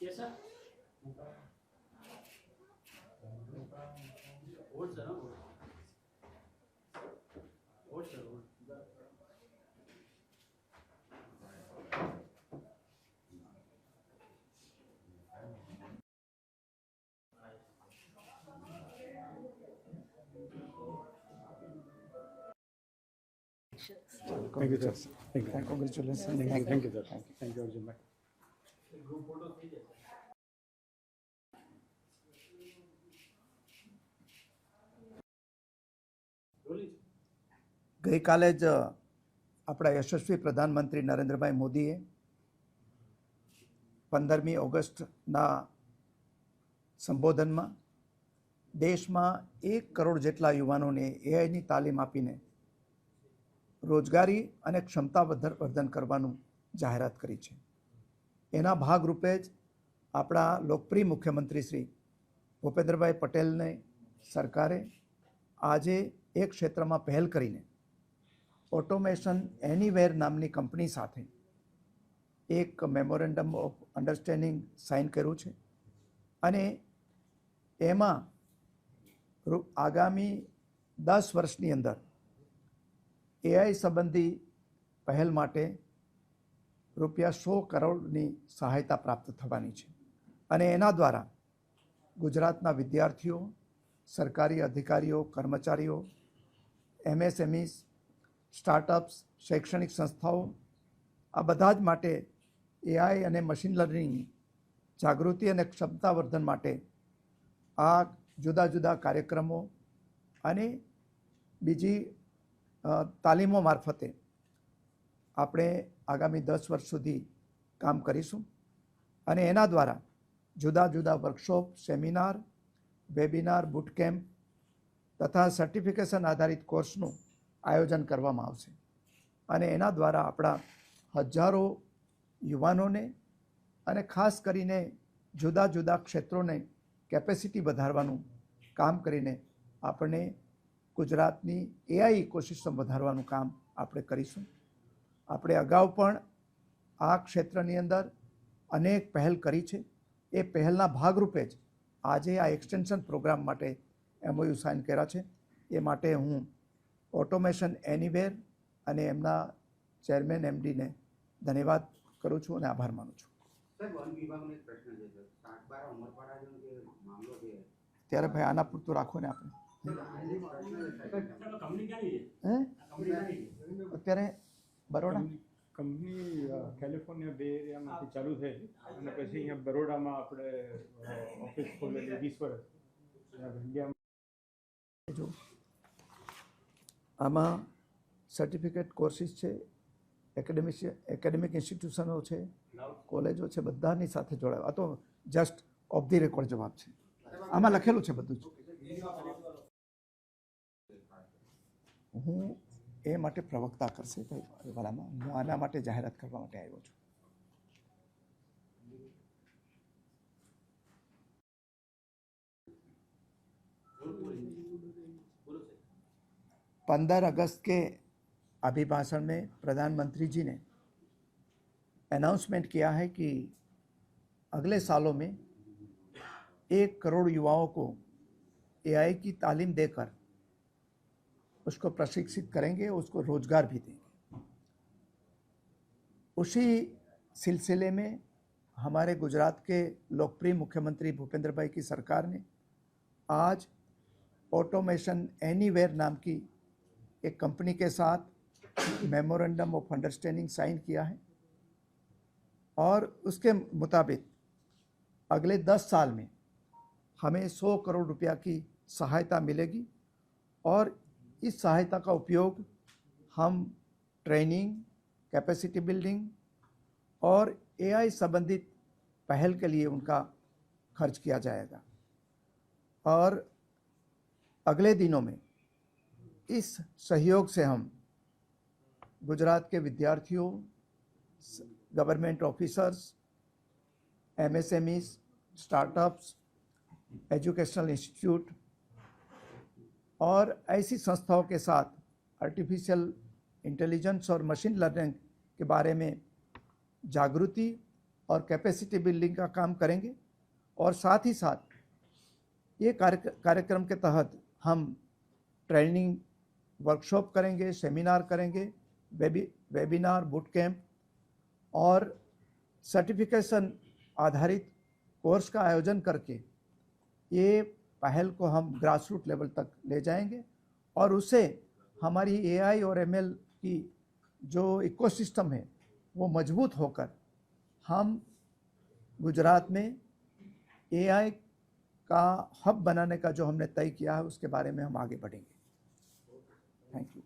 कैसा vote sir vote sir Thank you, sir. Thank you. Congratulations. Thank you, sir. Thank you, Arjun bhai. Group photo થઈ જશે રોલી ગઈકાલે જ આપણા યશસ્વી પ્રધાનમંત્રી નરેન્દ્રભાઈ મોદીએ 15મી ઓગસ્ટના સંબોધનમાં દેશમાં 1 કરોડ જેટલા યુવાનોને એઆઈની તાલીમ આપીને રોજગારી અને ક્ષમતા વર્ધન કરવાનું જાહેરાત કરી છે. એના ભાગરૂપે જ આપણા લોકપ્રિય મુખ્યમંત્રી શ્રી ભૂપેન્દ્રભાઈ પટેલને સરકારે આજે એક ક્ષેત્રમાં પહેલ કરીને ઓટોમેશન એનીવેર નામની કંપની સાથે એક મેમોરેન્ડમ ઓફ અન્ડરસ્ટેન્ડિંગ સાઇન કર્યું છે અને એમાં આગામી 10 વર્ષની અંદર એઆઈ સંબંધી પહેલ માટે ₹100 કરોડની સહાયતા પ્રાપ્ત થવાની છે અને એના દ્વારા ગુજરાતના વિદ્યાર્થીઓ, સરકારી અધિકારીઓ, કર્મચારીઓ, એમએસએમઈસ, સ્ટાર્ટઅપ્સ, શૈક્ષણિક સંસ્થાઓ આ બધા જ માટે એઆઈ અને મશીન લર્નિંગની જાગૃતિ અને ક્ષમતાવર્ધન માટે આ જુદા જુદા કાર્યક્રમો અને બીજી તાલીમો મારફતે આપણે આગામી 10 વર્ષ સુધી કામ કરીશું અને એના દ્વારા જુદા જુદા workshop, seminar, webinar, boot camp તથા સર્ટિફિકેશન આધારિત કોર્સનું આયોજન કરવામાં આવશે અને એના દ્વારા આપણા હજારો યુવાનોને અને ખાસ કરીને જુદા જુદા ક્ષેત્રોને કેપેસિટી વધારવાનું કામ કરીને આપણે ગુજરાતની એઆઈ ઇકોસિસ્ટમ વધારવાનું કામ આપણે કરીશું. આપણે અગાઉ પણ આ ક્ષેત્રની અંદર અનેક પહેલ કરી છે. એ પહેલના ભાગરૂપે જ આજે આ એક્સટેન્શન પ્રોગ્રામ માટે MOU સાઇન કર્યા છે. એ માટે હું ઓટોમેશન એનીવેર અને એમના ચેરમેન MDને ધન્યવાદ કરું છું અને આભાર માનું છું. ત્યારે ભાઈ આના પૂરતું રાખો ને આપણે અત્યારે બરોડા કંપની કેલિફોર્નિયા બે એરિયામાંથી ચાલુ થઈ અને પછી અહીંયા બરોડામાં આપણે ઓફિસ ખોલેલી 20 વર્ષ ઇન્ડિયામાં. આમાં સર્ટિફિકેટ કોર્સિસ છે, એકેડેમિક ઇન્સ્ટિટ્યુશનો છે, કોલેજો છે, બધાની સાથે જોડાયો. આ તો જસ્ટ ઓફ ધી રેકોર્ડ જવાબ છે. આમાં લખેલું છે બધું જ. હું એ માટે પ્રવક્તા કરશે ભાઈ વાલામાં. હું આના માટે જાહેરાત કરવા માટે આવ્યો છું. 15 अगस्त के अभिभाषण में प्रधानमंत्री जी ने अनाउंसमेंट किया है कि अगले सालों में 1 करोड़ युवाओं को एआई की तालीम देकर उसको प्रशिक्षित करेंगे, उसको रोजगार भी देंगे. उसी सिलसिले में हमारे गुजरात के लोकप्रिय मुख्यमंत्री भूपेंद्र भाई की सरकार ने आज ऑटोमेशन एनीवेयर नाम की एक कंपनी के साथ मेमोरेंडम ऑफ अंडरस्टैंडिंग साइन किया है और उसके मुताबिक अगले 10 साल में हमें 100 करोड़ रुपया की सहायता मिलेगी और इस सहायता का उपयोग हम ट्रेनिंग, कैपेसिटी बिल्डिंग और एआई संबंधित पहल के लिए उनका खर्च किया जाएगा. और अगले दिनों में इस सहयोग से हम गुजरात के विद्यार्थियों, government officers, MSMEs, startups, educational institute और ऐसी संस्थाओं के साथ आर्टिफिशियल इंटेलिजेंस और मशीन लर्निंग के बारे में जागृति और कैपेसिटी बिल्डिंग का काम करेंगे। और साथ ही साथ ये कार्यक्रम के तहत हम ट्रेनिंग वर्कशॉप करेंगे, सेमिनार करेंगे, वेबिनार, बूट कैंप और सर्टिफिकेशन आधारित कोर्स का आयोजन करके ये पहल को हम ग्रास रूट लेवल तक ले जाएंगे और उससे हमारी एआई और एमएल की जो इकोसिस्टम है वो मजबूत होकर हम गुजरात में एआई का हब बनाने का जो हमने तय किया है उसके बारे में हम आगे बढ़ेंगे। Thank you.